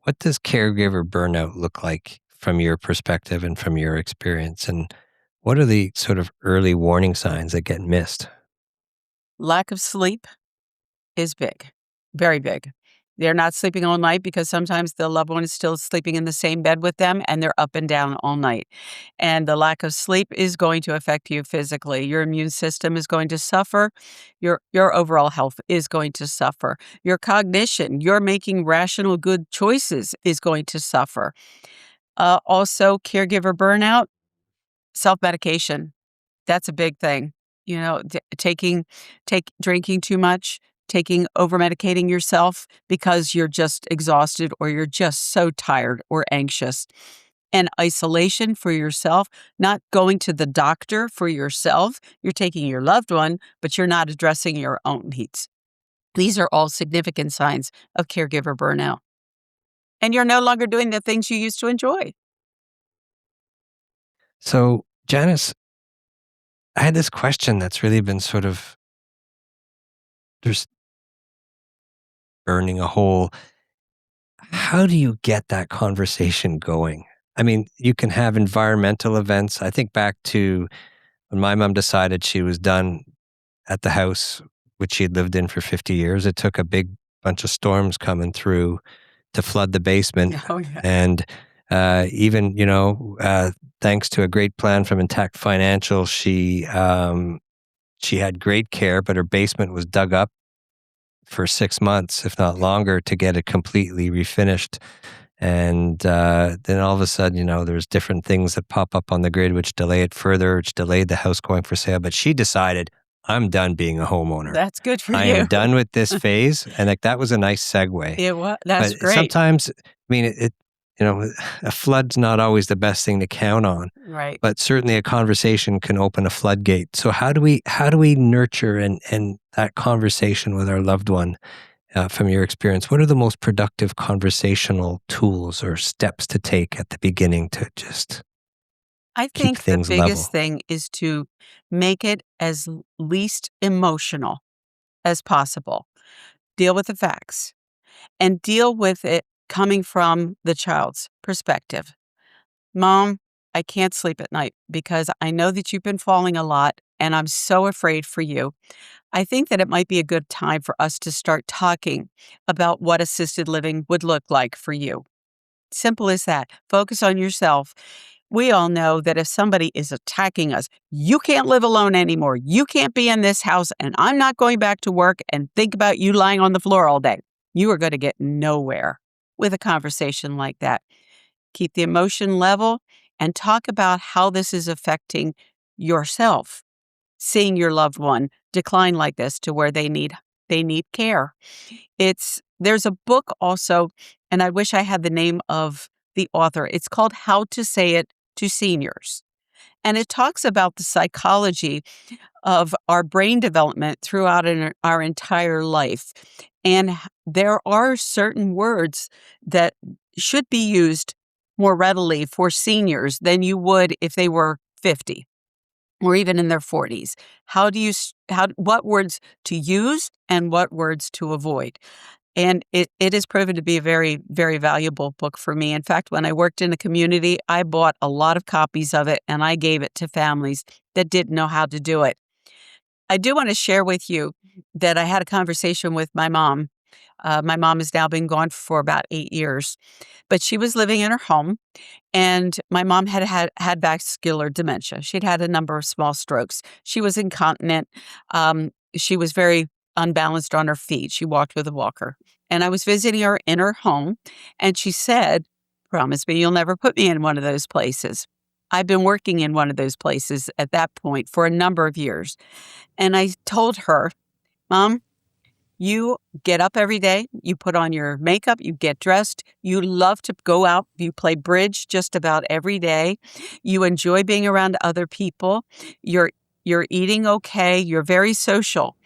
what does caregiver burnout look like from your perspective and from your experience? And what are the sort of early warning signs that get missed? Lack of sleep is big, very big. They're not sleeping all night because sometimes the loved one is still sleeping in the same bed with them and they're up and down all night. And the lack of sleep is going to affect you physically. Your immune system is going to suffer. Your overall health is going to suffer. Your cognition, your making rational, good choices is going to suffer. Also, caregiver burnout, self-medication. That's a big thing. Drinking too much, over medicating yourself because you're just exhausted or you're just so tired or anxious. And isolation for yourself, not going to the doctor for yourself. You're taking your loved one, but you're not addressing your own needs. These are all significant signs of caregiver burnout. And you're no longer doing the things you used to enjoy. So, Janice, I had this question that's really been sort of there's burning a hole. How do you get that conversation going? I mean, you can have environmental events. I think back to when my mom decided she was done at the house, which she had lived in for 50 years. It took a big bunch of storms coming through to flood the basement. Oh, yeah. And even, thanks to a great plan from Intact Financial, she she had great care, but her basement was dug up for 6 months, if not longer, to get it completely refinished. And then all of a sudden, there's different things that pop up on the grid which delay it further, which delayed the house going for sale. But she decided, I'm done being a homeowner. That's good for I you. am done with this phase. And that was a nice segue. That's But great. sometimes, a flood's not always the best thing to count on. Right. But certainly a conversation can open a floodgate. So how do we nurture and that conversation with our loved one? From your experience, what are the most productive conversational tools or steps to take at the beginning to just I keep think the things biggest level? thing is to make it as least emotional as possible. Deal with the facts and deal with it coming from the child's perspective. Mom, I can't sleep at night because I know that you've been falling a lot and I'm so afraid for you. I think that it might be a good time for us to start talking about what assisted living would look like for you. Simple as that. Focus on yourself. We all know that if somebody is attacking us, you can't live alone anymore. You can't be in this house, and I'm not going back to work and think about you lying on the floor all day. You are going to get nowhere with a conversation like that. Keep the emotion level and talk about how this is affecting yourself. Seeing your loved one decline like this to where they need care. There's a book also, and I wish I had the name of the author. It's called How to Say It to Seniors. And it talks about the psychology of our brain development throughout our entire life. And there are certain words that should be used more readily for seniors than you would if they were 50 or even in their 40s. What words to use and what words to avoid. And it has proven to be a very, very valuable book for me. In fact, when I worked in the community, I bought a lot of copies of it and I gave it to families that didn't know how to do it. I do want to share with you that I had a conversation with my mom. My mom has now been gone for about 8 years, but she was living in her home. And my mom had vascular dementia. She'd had a number of small strokes. She was incontinent. She was very unbalanced on her feet. She walked with a walker. And I was visiting her in her home, and she said, "Promise me you'll never put me in one of those places." I've been working in one of those places at that point for a number of years. And I told her, "Mom, you get up every day, you put on your makeup, you get dressed, you love to go out, you play bridge just about every day. You enjoy being around other people. You're eating okay, you're very social.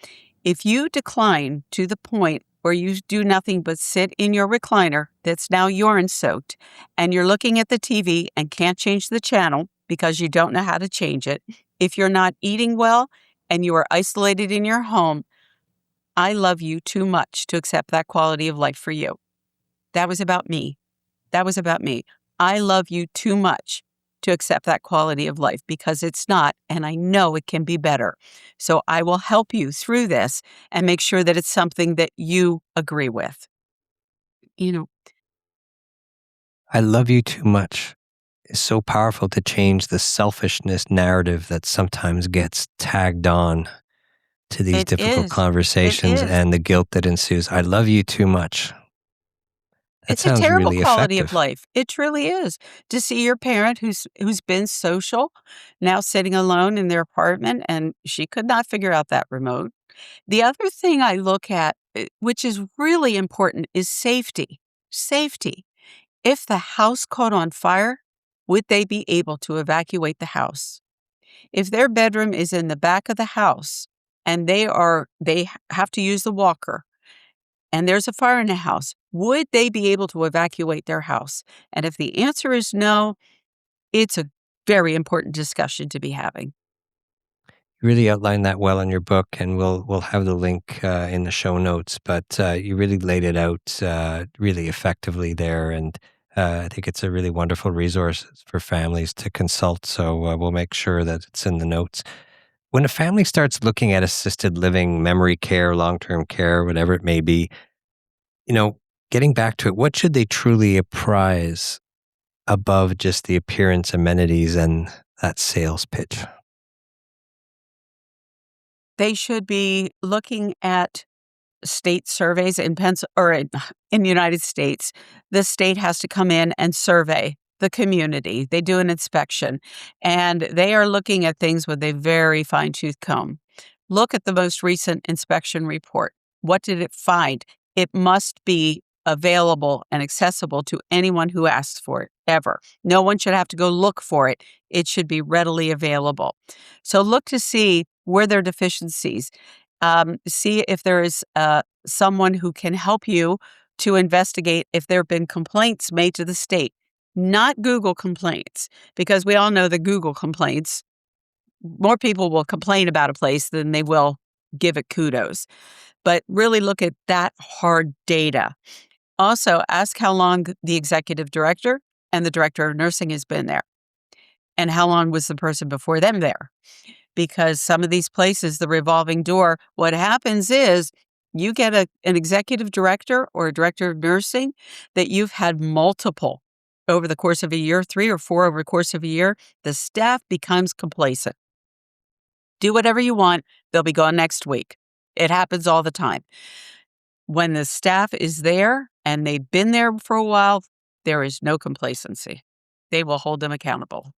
If you decline to the point where you do nothing but sit in your recliner that's now urine soaked and you're looking at the TV and can't change the channel because you don't know how to change it, if you're not eating well and you are isolated in your home, I love you too much to accept that quality of life for you." That was about me. That was about me. I love you too much to accept that quality of life because it's not, and I know it can be better. So I will help you through this and make sure that it's something that you agree with. You know, I love you too much. It's so powerful to change the selfishness narrative that sometimes gets tagged on to these it difficult is. It conversations is. and the guilt that ensues. I love you too much. That It's a sounds terrible really quality of effective. life. It truly is. To see your parent who's been social, now sitting alone in their apartment, and she could not figure out that remote. The other thing I look at, which is really important, is safety. Safety. If the house caught on fire, would they be able to evacuate the house? If their bedroom is in the back of the house and they have to use the walker and there's a fire in the house, would they be able to evacuate their house? And if the answer is no, it's a very important discussion to be having. You really outlined that well in your book, and we'll have the link in the show notes. But you really laid it out really effectively there, and I think it's a really wonderful resource for families to consult. So we'll make sure that it's in the notes. When a family starts looking at assisted living, memory care, long-term care, whatever it may be, you know, getting back to it, what should they truly prize above just the appearance, amenities, and that sales pitch? They should be looking at state surveys in in the United States. The state has to come in and survey the community. They do an inspection, and they are looking at things with a very fine-tooth comb. Look at the most recent inspection report. What did it find? It must be available and accessible to anyone who asks for it, ever. No one should have to go look for it. It should be readily available. So look to see where there are deficiencies. See if there is someone who can help you to investigate if there have been complaints made to the state, not Google complaints, because we all know that Google complaints, more people will complain about a place than they will give it kudos. But really look at that hard data. Also, ask how long the executive director and the director of nursing has been there, and how long was the person before them there. Because some of these places, the revolving door, what happens is you get an executive director or a director of nursing that you've had multiple over the course of a year, 3 or 4 over the course of a year. The staff becomes complacent. Do whatever you want. They'll be gone next week. It happens all the time. When the staff is there and they've been there for a while, there is no complacency. They will hold them accountable.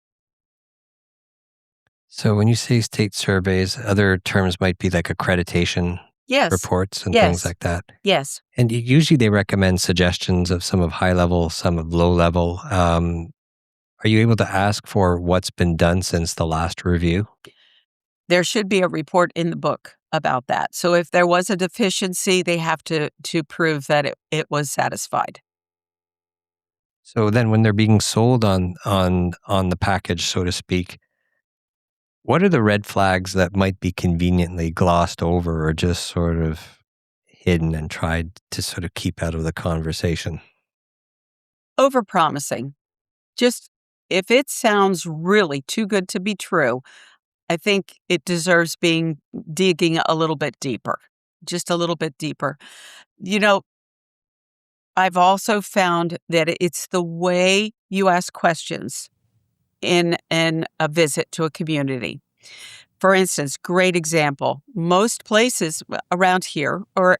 So when you say state surveys, other terms might be like accreditation Yes. reports and Yes. things like that. Yes. And usually they recommend suggestions of some of high level, some of low level. Are you able to ask for what's been done since the last review? There should be a report in the book about that. So if there was a deficiency, they have to prove that it was satisfied. So then when they're being sold on the package, so to speak, what are the red flags that might be conveniently glossed over or just sort of hidden and tried to sort of keep out of the conversation? Overpromising. Just if it sounds really too good to be true, I think it deserves digging a little bit deeper, just a little bit deeper. I've also found that it's the way you ask questions in a visit to a community. For instance, great example, most places around here or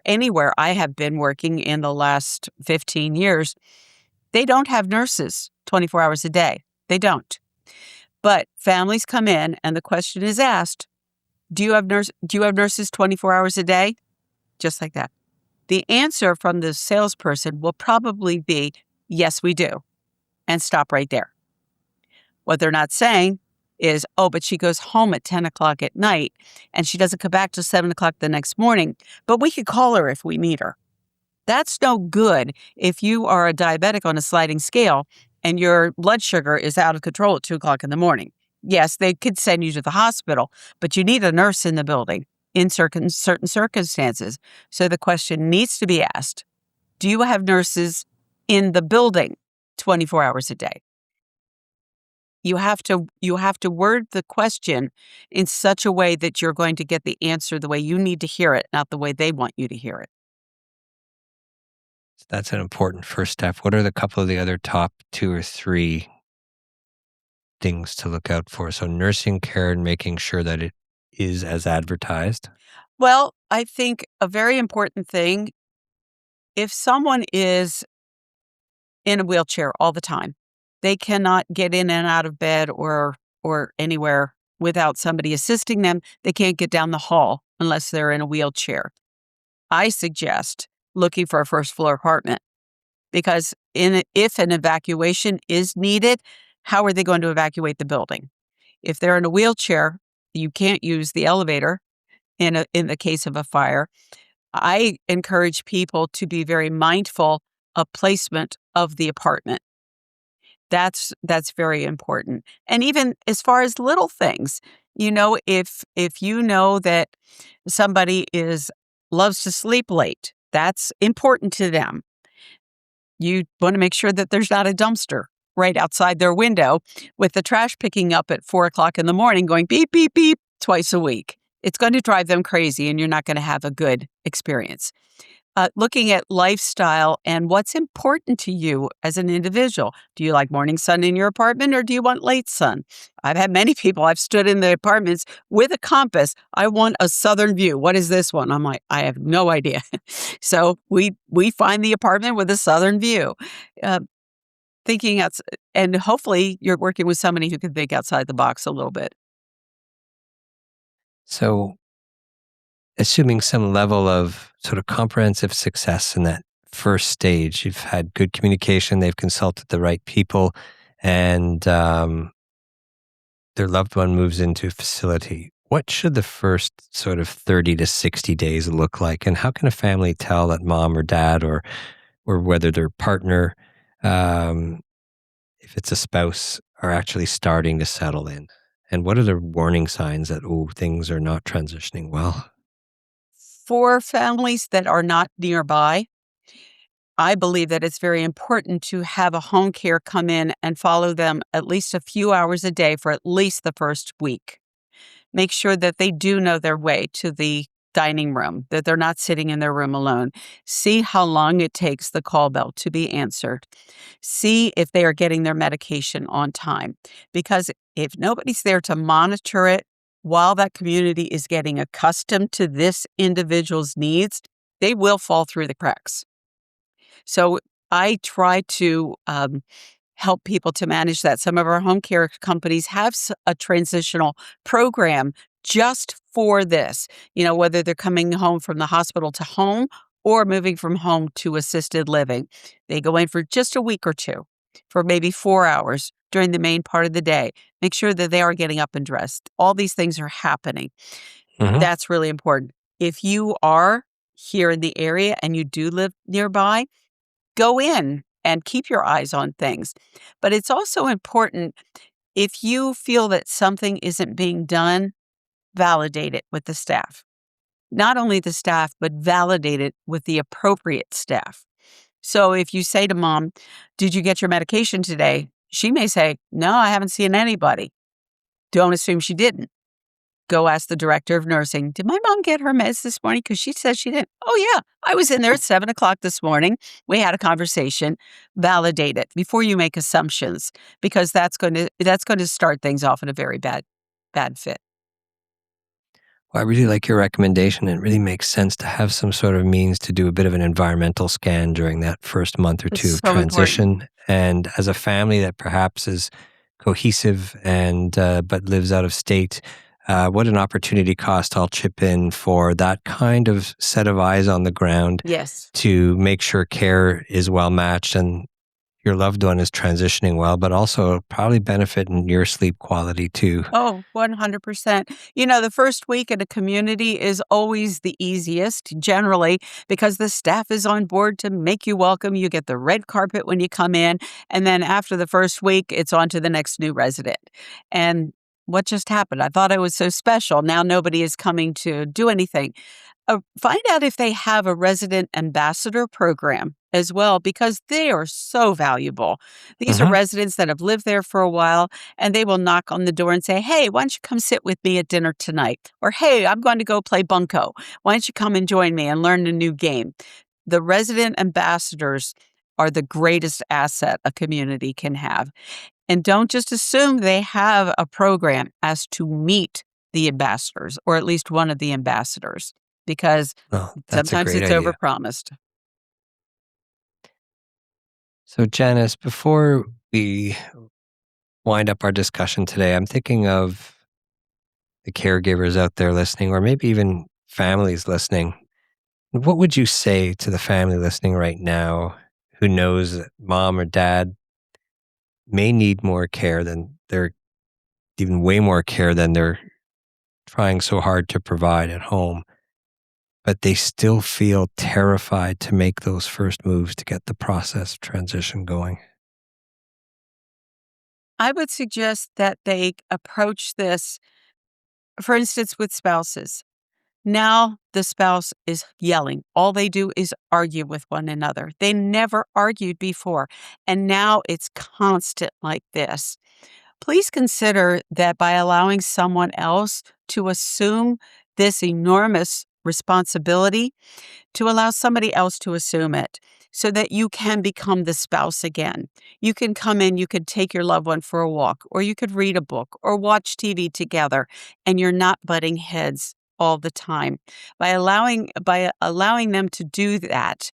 anywhere I have been working in the last 15 years, they don't have nurses 24 hours a day. They don't. But families come in and the question is asked, do you have nurses 24 hours a day? Just like that. The answer from the salesperson will probably be, yes, we do, and stop right there. What they're not saying is, oh, but she goes home at 10 o'clock at night and she doesn't come back till 7 o'clock the next morning, but we could call her if we need her. That's no good if you are a diabetic on a sliding scale and your blood sugar is out of control at 2 o'clock in the morning. Yes, they could send you to the hospital, but you need a nurse in the building in certain circumstances. So the question needs to be asked, do you have nurses in the building 24 hours a day? You have to word the question in such a way that you're going to get the answer the way you need to hear it, not the way they want you to hear it. That's an important first step. What are the couple of the other top 2 or 3 things to look out for? So nursing care and making sure that it is as advertised. Well, I think a very important thing, if someone is in a wheelchair all the time, they cannot get in and out of bed or anywhere without somebody assisting them. They can't get down the hall unless they're in a wheelchair. I suggest looking for a first floor apartment because if an evacuation is needed, how are they going to evacuate the building? If they're in a wheelchair, you can't use the elevator in the case of a fire. I encourage people to be very mindful of placement of the apartment. That's very important. And even as far as little things, if you know that somebody loves to sleep late, that's important to them. You want to make sure that there's not a dumpster right outside their window with the trash picking up at 4 o'clock in the morning going beep, beep, beep twice a week. It's going to drive them crazy and you're not going to have a good experience. looking at lifestyle and what's important to you as an individual. Do you like morning sun in your apartment or do you want late sun? I've had many people, I've stood in the apartments with a compass. I want a southern view. What is this one? I'm like, I have no idea. So we find the apartment with a southern view. Uh, Thinking outside, and hopefully you're working with somebody who can think outside the box a little bit. So, assuming some level of sort of comprehensive success in that first stage, you've had good communication, they've consulted the right people, and their loved one moves into a facility. What should the first sort of 30 to 60 days look like? And how can a family tell that mom or dad or whether their partner, um, if it's a spouse, are actually starting to settle in? And what are the warning signs that, oh, things are not transitioning well? For families that are not nearby, I believe that it's very important to have a home care come in and follow them at least a few hours a day for at least the first week. Make sure that they do know their way to the dining room, that they're not sitting in their room alone. See how long it takes the call bell to be answered. See if they are getting their medication on time. Because if nobody's there to monitor it while that community is getting accustomed to this individual's needs, they will fall through the cracks. So I try to help people to manage that. Some of our home care companies have a transitional program just for this, whether they're coming home from the hospital to home or moving from home to assisted living. They go in for just a week or two, for maybe 4 hours during the main part of the day. Make sure that they are getting up and dressed. All these things are happening. Mhm. That's really important. If you are here in the area and you do live nearby, go in and keep your eyes on things. But it's also important, if you feel that something isn't being done, validate it with the staff. Not only the staff, but validate it with the appropriate staff. So if you say to mom, "Did you get your medication today?" She may say, "No, I haven't seen anybody." Don't assume she didn't. Go ask the director of nursing, "Did my mom get her meds this morning? Because she said she didn't." "Oh, yeah. I was in there at 7 o'clock this morning. We had a conversation." Validate it before you make assumptions, because that's going to start things off in a very bad fit. Well, I really like your recommendation. It really makes sense to have some sort of means to do a bit of an environmental scan during that first month or two It's of so important. transition. And as a family that perhaps is cohesive and but lives out of state, what an opportunity cost. I'll chip in for that kind of set of eyes on the ground Yes. to make sure care is well matched and your loved one is transitioning well, but also probably benefit in your sleep quality too. Oh, 100%. The first week in a community is always the easiest, generally, because the staff is on board to make you welcome. You get the red carpet when you come in. And then after the first week, it's on to the next new resident. And what just happened? I thought I was so special. Now nobody is coming to do anything. Find out if they have a resident ambassador program as well, because they are so valuable. These are Hmm. residents that have lived there for a while, and they will knock on the door and say, "Hey, why don't you come sit with me at dinner tonight?" Or, "Hey, I'm going to go play bunco. Why don't you come and join me and learn a new game?" The resident ambassadors are the greatest asset a community can have. And don't just assume they have a program. As to meet the ambassadors, or at least one of the ambassadors, because Well, that's a sometimes great it's idea. overpromised. So, Janice, before we wind up our discussion today, I'm thinking of the caregivers out there listening, or maybe even families listening. What would you say to the family listening right now who knows that mom or dad may need more care than they're even way more care than they're trying so hard to provide at home, but they still feel terrified to make those first moves to get the process of transition going? I would suggest that they approach this, for instance, with spouses. Now the spouse is yelling. All they do is argue with one another. They never argued before, and now it's constant like this. Please consider that by allowing someone else to assume this enormous responsibility to allow somebody else to assume it so that you can become the spouse again. You can come in, you could take your loved one for a walk, or you could read a book or watch TV together, and you're not butting heads all the time. By allowing them to do that,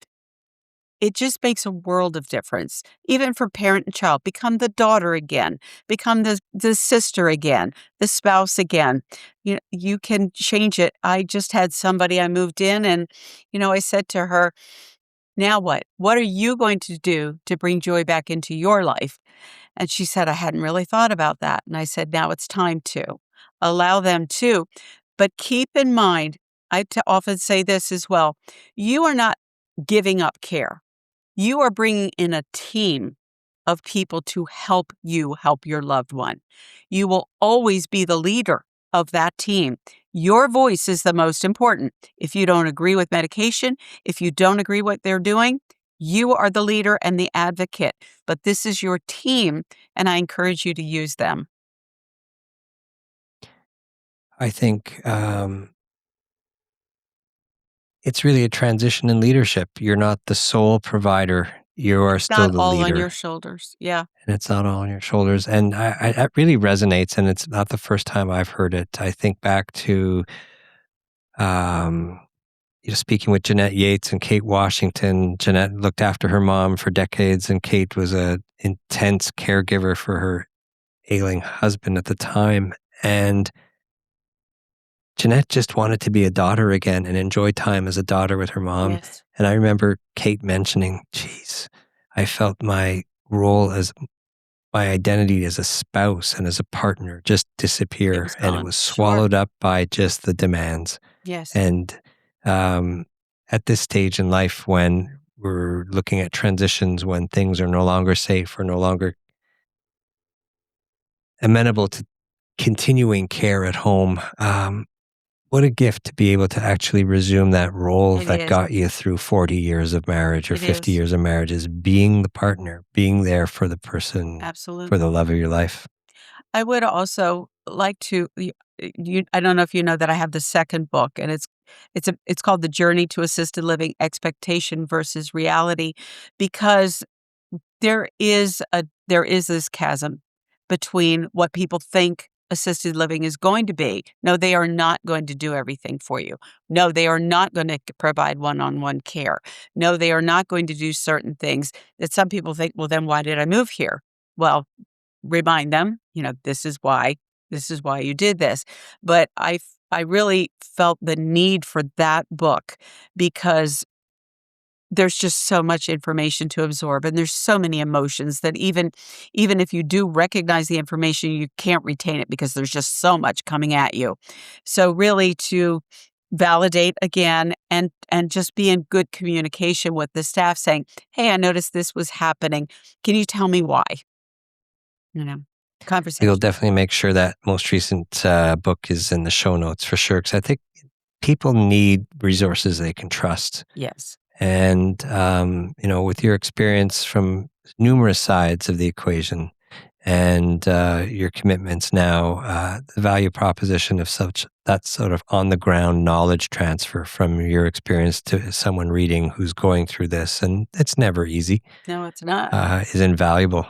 it just makes a world of difference. Even for parent and child, become the daughter again, become the sister again, the spouse again. You can change it. I just had somebody, I moved in and, I said to her, now what? What are you going to do to bring joy back into your life? And she said, I hadn't really thought about that. And I said, now it's time to allow them to. But keep in mind, often say this as well, you are not giving up care. You are bringing in a team of people to help you help your loved one. You will always be the leader of that team. Your voice is the most important. If you don't agree with medication, if you don't agree what they're doing, you are the leader and the advocate. But this is your team, and I encourage you to use them. I think it's really a transition in leadership. You're not the sole provider. You are still the Not all leader. on your shoulders. Yeah. And it's not all on your shoulders. And that really resonates, and it's not the first time I've heard it. I think back to speaking with Jeanette Yates and Kate Washington. Jeanette looked after her mom for decades, and Kate was an intense caregiver for her ailing husband at the time. And Jeanette just wanted to be a daughter again and enjoy time as a daughter with her mom. Yes. And I remember Kate mentioning, geez, I felt my role as my identity as a spouse and as a partner just disappear. And it was swallowed up by just the demands. Yes. And at this stage in life, when we're looking at transitions, when things are no longer safe or no longer amenable to continuing care at home, what a gift to be able to actually resume that role that got you through 40 years of marriage or 50 years of marriage, is being the partner, being there for the person, absolutely, for the love of your life. I would also like to, I don't know if you know that I have the second book, and it's called The Journey to Assisted Living: Expectation versus Reality, because there is this chasm between what people think assisted living is going to be. No, they are not going to do everything for you. No, they are not going to provide one-on-one care. No, they are not going to do certain things that some people think, well, then why did I move here? Well, remind them, this is why you did this. But I really felt the need for that book because there's just so much information to absorb, and there's so many emotions that even if you do recognize the information, you can't retain it because there's just so much coming at you. So really to validate again and just be in good communication with the staff saying, hey, I noticed this was happening. Can you tell me why? Conversation. We'll definitely make sure that most recent book is in the show notes for sure, because I think people need resources they can trust. Yes. And, with your experience from numerous sides of the equation and your commitments now, the value proposition of that sort of on-the-ground knowledge transfer from your experience to someone reading who's going through this, and it's never easy. No, it's not. Is invaluable.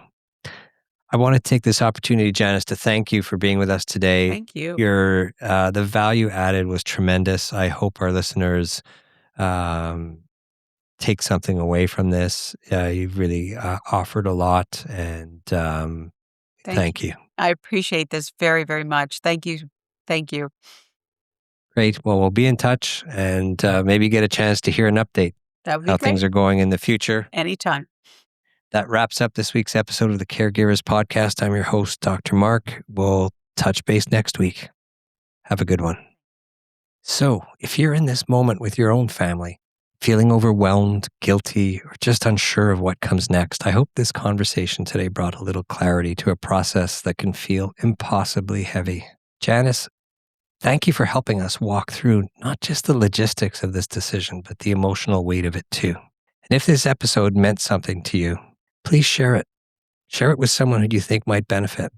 I want to take this opportunity, Janice, to thank you for being with us today. Thank you. The value added was tremendous. I hope our listeners take something away from this. You've really offered a lot, and thank you. I appreciate this very, very much. Thank you. Thank you. Great. Well, we'll be in touch and maybe get a chance to hear an update. That would be how great. Things are going in the future. Anytime. That wraps up this week's episode of the Caregivers Podcast. I'm your host, Dr. Mark. We'll touch base next week. Have a good one. So, if you're in this moment with your own family, feeling overwhelmed, guilty, or just unsure of what comes next, I hope this conversation today brought a little clarity to a process that can feel impossibly heavy. Janice, thank you for helping us walk through not just the logistics of this decision, but the emotional weight of it too. And if this episode meant something to you, please share it. Share it with someone who you think might benefit.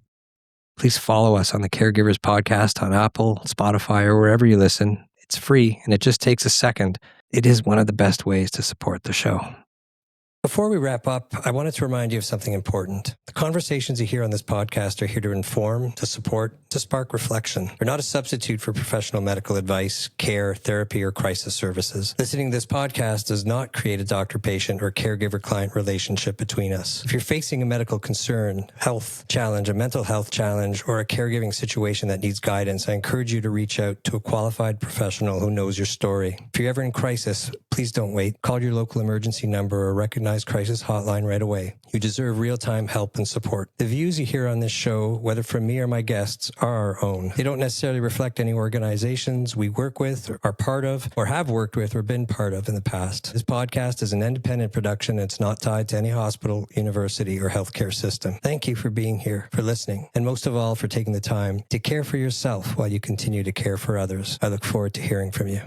Please follow us on the Caregivers Podcast on Apple, Spotify, or wherever you listen. It's free and it just takes a second. It is one of the best ways to support the show. Before we wrap up, I wanted to remind you of something important. The conversations you hear on this podcast are here to inform, to support, to spark reflection. They're not a substitute for professional medical advice, care, therapy, or crisis services. Listening to this podcast does not create a doctor-patient or caregiver-client relationship between us. If you're facing a medical concern, health challenge, a mental health challenge, or a caregiving situation that needs guidance, I encourage you to reach out to a qualified professional who knows your story. If you're ever in crisis, please don't wait. Call your local emergency number or recognize crisis hotline right away. You deserve real-time help and support. The views you hear on this show, whether from me or my guests, are our own. They don't necessarily reflect any organizations we work with, or are part of, or have worked with, or been part of in the past. This podcast is an independent production. It's not tied to any hospital, university, or healthcare system. Thank you for being here, for listening, and most of all, for taking the time to care for yourself while you continue to care for others. I look forward to hearing from you.